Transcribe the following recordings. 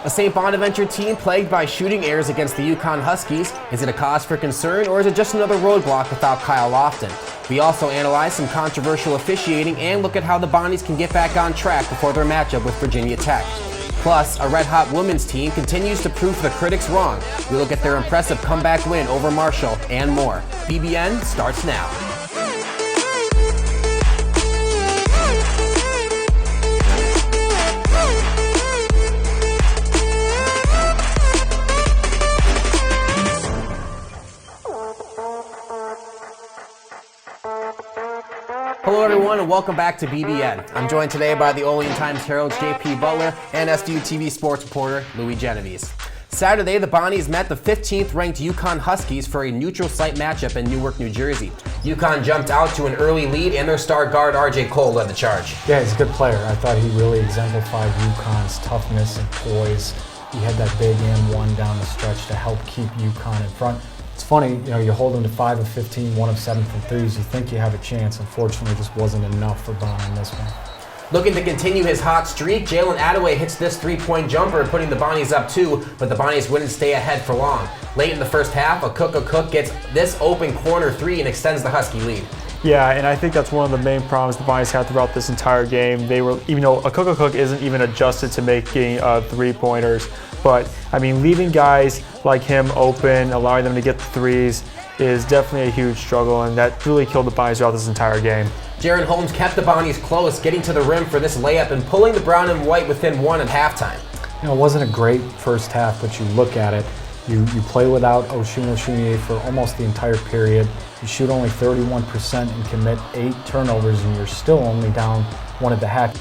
A St. Bonaventure team plagued by shooting errors against the UConn Huskies. Is it a cause for concern, or is it just another roadblock without Kyle Lofton? We also analyze some controversial officiating and look at how the Bonnies can get back on track before their matchup with Virginia Tech. Plus, a red-hot women's team continues to prove the critics wrong. We look at their impressive comeback win over Marshall and more. BBN starts now. Hello everyone and welcome back to BBN. I'm joined today by the Olean Times-Herald's JP Butler and SBU-TV sports reporter Louis Genovese. Saturday, the Bonnies met the 15th ranked UConn Huskies for a neutral site matchup in Newark, New Jersey. UConn jumped out to an early lead and their star guard RJ Cole led the charge. Yeah, he's a good player. I thought he really exemplified UConn's toughness and poise. He had that big and one down the stretch to help keep UConn in front. It's funny, you hold them to 5 of 15, 1 of 7 from threes. You think you have a chance. Unfortunately, it just wasn't enough for Bonn in this one. Looking to continue his hot streak, Jalen Attaway hits this three-point jumper, putting the Bonnies up 2, but the Bonnies wouldn't stay ahead for long. Late in the first half, Cook gets this open corner 3 and extends the Husky lead. Yeah, and I think that's one of the main problems the Bonnies had throughout this entire game. They were, even though Cook isn't even adjusted to making three-pointers, but I mean, leaving guys like him open, allowing them to get the threes is definitely a huge struggle, and that really killed the Bonnies throughout this entire game. Jaren Holmes kept the Bonnies close, getting to the rim for this layup and pulling the brown and white within 1 at halftime. It wasn't a great first half, but you look at it, you play without Oshun for almost the entire period. You shoot only 31% and commit 8 turnovers, and you're still only down 1 at the half.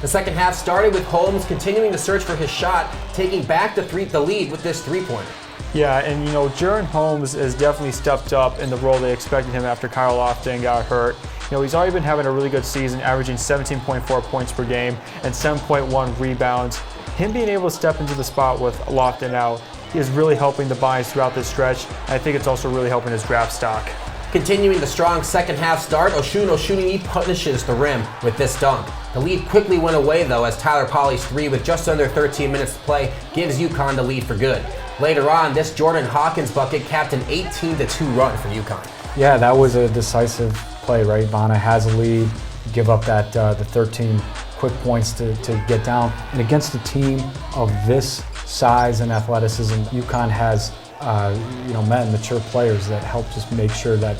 The second half started with Holmes continuing to search for his shot, taking back the lead with this three-pointer. Yeah, and Jaren Holmes has definitely stepped up in the role they expected him after Kyle Lofton got hurt. He's already been having a really good season, averaging 17.4 points per game and 7.1 rebounds. Him being able to step into the spot with Lofton out is really helping the Bonnies throughout this stretch. I think it's also really helping his draft stock. Continuing the strong second half start, Oshun punishes the rim with this dunk. The lead quickly went away though as Tyler Polley's 3 with just under 13 minutes to play gives UConn the lead for good. Later on, this Jordan Hawkins bucket capped an 18-2 run for UConn. Yeah, that was a decisive play, right? Bonner has a lead, give up that the 13 quick points to get down. And against a team of this size and athleticism, UConn has men, mature players that help just make sure that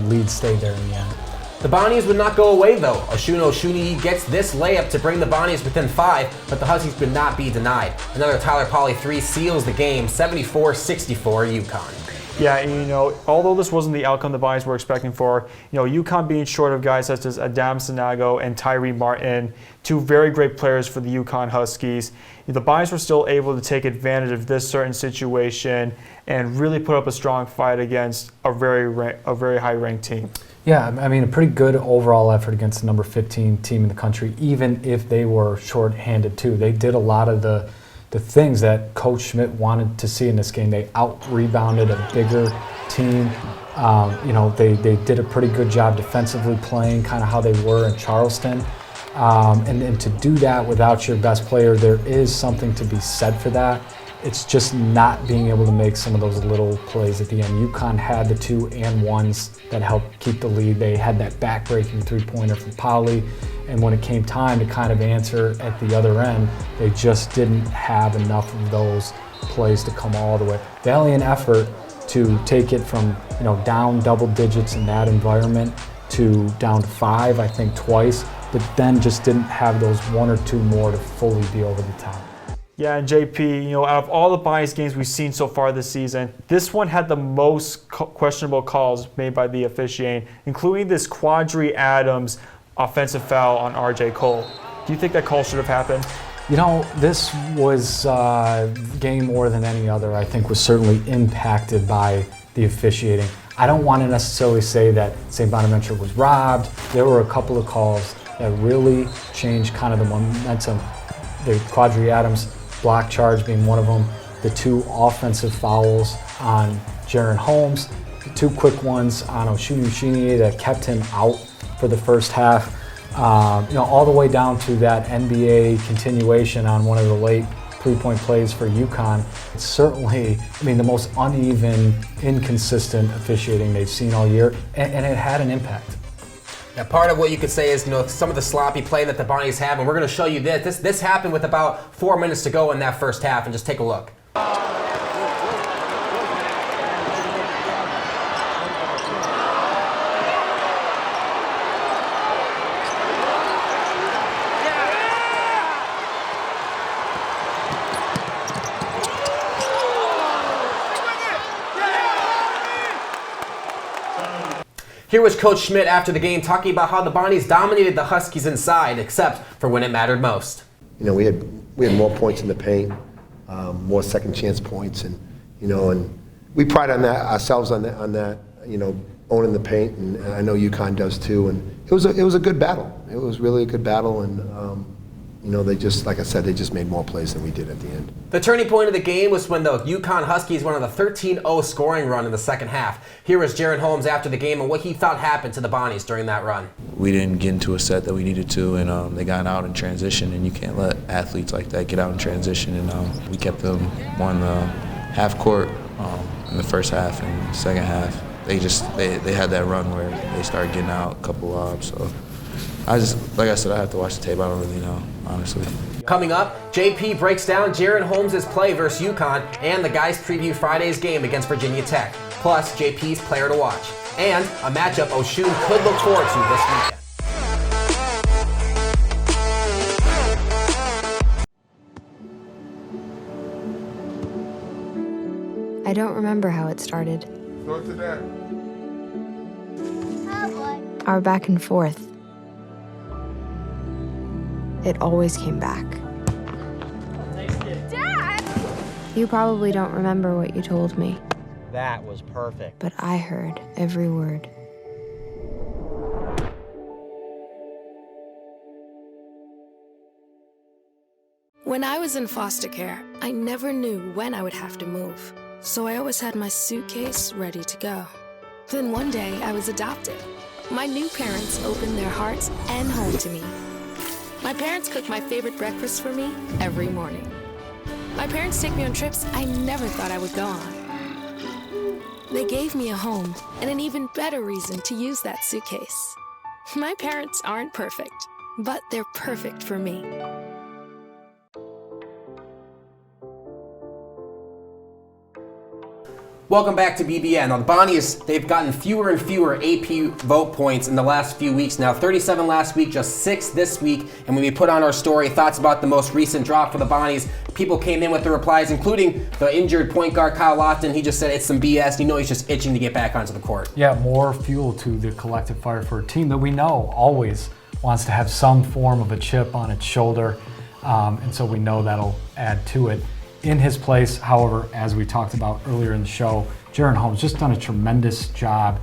lead stayed there in the end. The Bonnies would not go away though. Oshun gets this layup to bring the Bonnies within 5, but the Huskies could not be denied. Another Tyler Polley 3 seals the game, 74-64 UConn. Yeah, and although this wasn't the outcome the Bonnies were expecting for, UConn being short of guys such as Adam Sanago and Tyree Martin, 2 very great players for the UConn Huskies, the Bonnies were still able to take advantage of this certain situation and really put up a strong fight against a very high-ranked team. Yeah, I mean, a pretty good overall effort against the number 15 team in the country, even if they were short-handed too. They did a lot of the things that Coach Schmidt wanted to see in this game. They out-rebounded a bigger team. They did a pretty good job defensively playing kind of how they were in Charleston. And to do that without your best player, there is something to be said for that. It's just not being able to make some of those little plays at the end. UConn had the 2 and 1s that helped keep the lead. They had that back-breaking three-pointer from Polley, and when it came time to kind of answer at the other end, they just didn't have enough of those plays to come all the way. Valiant effort to take it from down double digits in that environment to down to 5, I think twice, but then just didn't have those 1 or 2 more to fully be over the top. Yeah, and JP, out of all the Bonnies games we've seen so far this season, this one had the most questionable calls made by the officiating, including this Quadri Adams offensive foul on RJ Cole. Do you think that call should have happened? This was game more than any other, I think, was certainly impacted by the officiating. I don't want to necessarily say that St. Bonaventure was robbed. There were a couple of calls that really changed kind of the momentum. The Quadri Adams block charge being one of them, the 2 offensive fouls on Jaren Holmes, the 2 quick ones on Oshun that kept him out for the first half, all the way down to that NBA continuation on one of the late three-point plays for UConn. It's certainly, the most uneven, inconsistent officiating they've seen all year, and it had an impact. Now, part of what you could say is, some of the sloppy play that the Bonnies have, and we're going to show you this. This happened with about 4 minutes to go in that first half, and just take a look. Here was Coach Schmidt after the game talking about how the Bonnies dominated the Huskies inside, except for when it mattered most. We had more points in the paint, more second chance points, and we pride on that ourselves on that owning the paint, and I know UConn does too. And it was a good battle. It was really a good battle, and they just, like I said, they just made more plays than we did at the end. The turning point of the game was when the UConn Huskies went on a 13-0 scoring run in the second half. Here was Jaren Holmes after the game and what he thought happened to the Bonnies during that run. We didn't get into a set that we needed to, and they got out in transition, and you can't let athletes like that get out in transition. And we kept them on the half court in the first half, and the second half they had that run where they started getting out a couple lobs. So like I said, I have to watch the tape. I don't really know, honestly. Coming up, JP breaks down Jaren Holmes' play versus UConn, and the guys preview Friday's game against Virginia Tech, plus JP's player to watch, and a matchup Oshun could look forward to this weekend. I don't remember how it started. Go to that. Our back and forth. It always came back. Dad! You probably don't remember what you told me. That was perfect. But I heard every word. When I was in foster care, I never knew when I would have to move. So I always had my suitcase ready to go. Then one day I was adopted. My new parents opened their hearts and home to me. My parents cook my favorite breakfast for me every morning. My parents take me on trips I never thought I would go on. They gave me a home and an even better reason to use that suitcase. My parents aren't perfect, but they're perfect for me. Welcome back to BBN. Now, the Bonnies, they've gotten fewer and fewer AP vote points in the last few weeks now. 37 last week, just 6 this week. And when we put on our story, thoughts about the most recent drop for the Bonnies, people came in with the replies, including the injured point guard Kyle Lofton. He just said it's some BS. He's just itching to get back onto the court. Yeah, more fuel to the collective fire for a team that we know always wants to have some form of a chip on its shoulder. And so we know that'll add to it. In his place, however, as we talked about earlier in the show, Jaren Holmes just done a tremendous job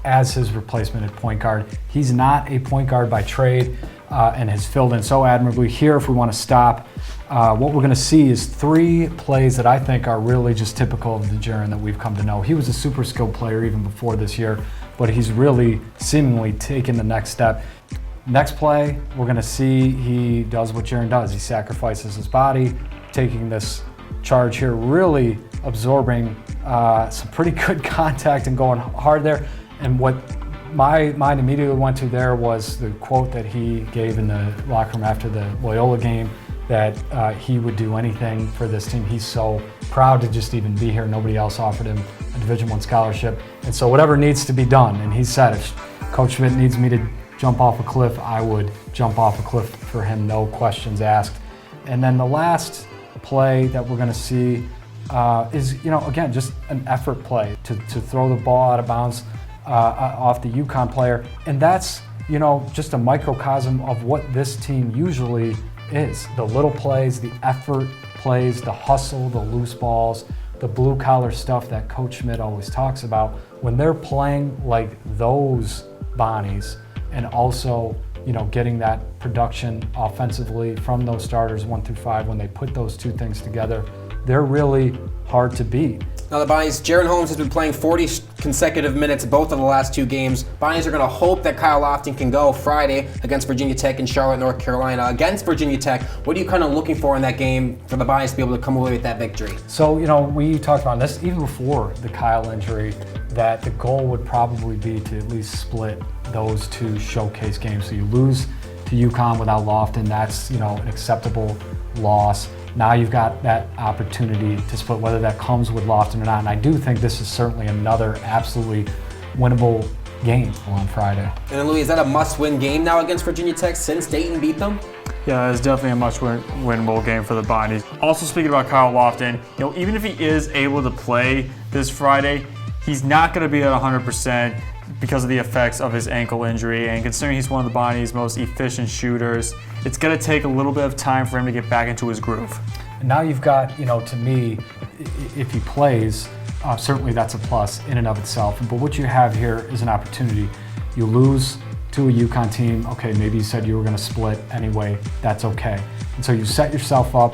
as his replacement at point guard. He's not a point guard by trade and has filled in so admirably. Here, if we want to stop, what we're going to see is 3 plays that I think are really just typical of the Jaren that we've come to know. He was a super skilled player even before this year, but he's really seemingly taken the next step. Next play, we're going to see he does what Jaren does. He sacrifices his body, taking this charge here, really absorbing some pretty good contact and going hard there. And what my mind immediately went to there was the quote that he gave in the locker room after the Loyola game, that he would do anything for this team. He's so proud to just even be here. Nobody else offered him a Division I scholarship. And so whatever needs to be done, and he said, if Coach Schmidt needs me to jump off a cliff, I would jump off a cliff for him, no questions asked. And then the last play that we're going to see is, again, just an effort play to throw the ball out of bounds off the UConn player. And that's, just a microcosm of what this team usually is. The little plays, the effort plays, the hustle, the loose balls, the blue collar stuff that Coach Schmidt always talks about. When they're playing like those Bonnies and also getting that production offensively from those starters 1 through 5, when they put those two things together, they're really hard to beat. Now the Bonnies, Jaren Holmes has been playing 40 consecutive minutes both of the last 2 games. Bonnies are going to hope that Kyle Lofton can go Friday against Virginia Tech in Charlotte, North Carolina. Against Virginia Tech, what are you kind of looking for in that game for the Bonnies to be able to come away with that victory? So, we talked about this even before the Kyle injury, that the goal would probably be to at least split those 2 showcase games. So you lose to UConn without Lofton, that's, an acceptable loss. Now you've got that opportunity to split, whether that comes with Lofton or not. And I do think this is certainly another absolutely winnable game on Friday. And Louis, is that a must-win game now against Virginia Tech since Dayton beat them? Yeah, it's definitely a much-winnable game for the Bonnies. Also, speaking about Kyle Lofton, even if he is able to play this Friday, he's not going to be at 100% because of the effects of his ankle injury. And considering he's one of the Bonnies' most efficient shooters, it's going to take a little bit of time for him to get back into his groove. And now you've got, to me, if he plays, certainly that's a plus in and of itself. But what you have here is an opportunity. You lose to a UConn team. Okay, maybe you said you were going to split anyway. That's okay. And so you set yourself up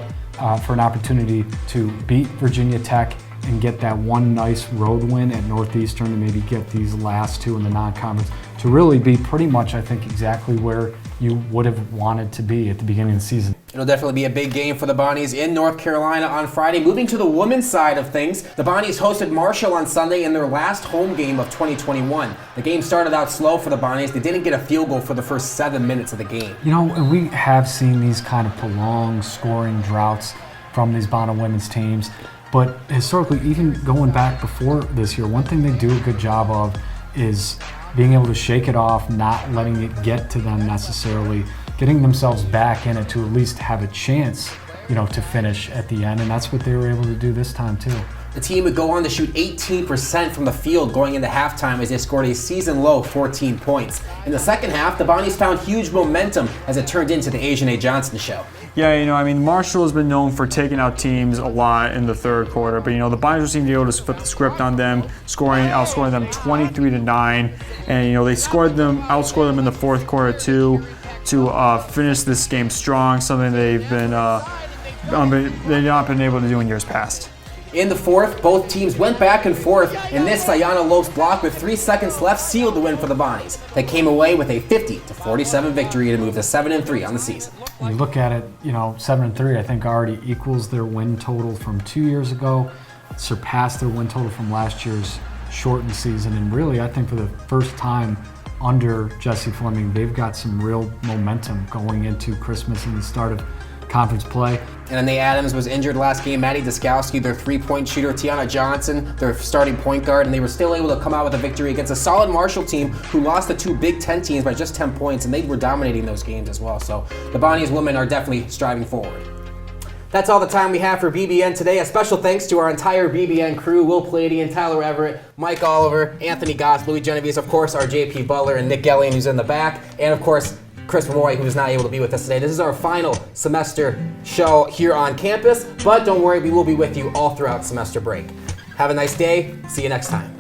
for an opportunity to beat Virginia Tech and get that one nice road win at Northeastern, and maybe get these last 2 in the non-conference to really be pretty much, I think, exactly where you would have wanted to be at the beginning of the season. It'll definitely be a big game for the Bonnies in North Carolina on Friday. Moving to the women's side of things, the Bonnies hosted Marshall on Sunday in their last home game of 2021. The game started out slow for the Bonnies. They didn't get a field goal for the first 7 minutes of the game. And we have seen these kind of prolonged scoring droughts from these Bonner women's teams. But historically, even going back before this year, one thing they do a good job of is being able to shake it off, not letting it get to them necessarily, getting themselves back in it to at least have a chance, to finish at the end. And that's what they were able to do this time too. The team would go on to shoot 18% from the field going into halftime as they scored a season-low 14 points. In the second half, the Bonnies found huge momentum as it turned into the Asian A. Johnson show. Yeah, Marshall has been known for taking out teams a lot in the third quarter, but the Bonnies seemed to be able to flip the script on them, outscoring them 23-9, and they outscored them in the fourth quarter too, to finish this game strong. Something they've not been able to do in years past. In the fourth, both teams went back and forth, and this Sayana Loaf's block with 3 seconds left sealed the win for the Bonnies. They came away with a 50-47 victory to move to 7-3 on the season. When you look at it, 7-3 I think already equals their win total from 2 years ago, surpassed their win total from last year's shortened season, and really I think for the first time under Jesse Fleming, they've got some real momentum going into Christmas and the start of conference play. And Anae Adams was injured last game. Maddie Duskowski, their 3-point shooter, Tiana Johnson, their starting point guard, and they were still able to come out with a victory against a solid Marshall team who lost the 2 Big Ten teams by just 10 points, and they were dominating those games as well. So the Bonnies women are definitely striving forward. That's all the time we have for BBN today. A special thanks to our entire BBN crew, Will Palladian, Tyler Everett, Mike Oliver, Anthony Goss, Louis Genovese, of course, our JP Butler, and Nick Gellian, who's in the back, and of course, Chris Roy, who is not able to be with us today. This is our final semester show here on campus, but don't worry, we will be with you all throughout semester break. Have a nice day. See you next time.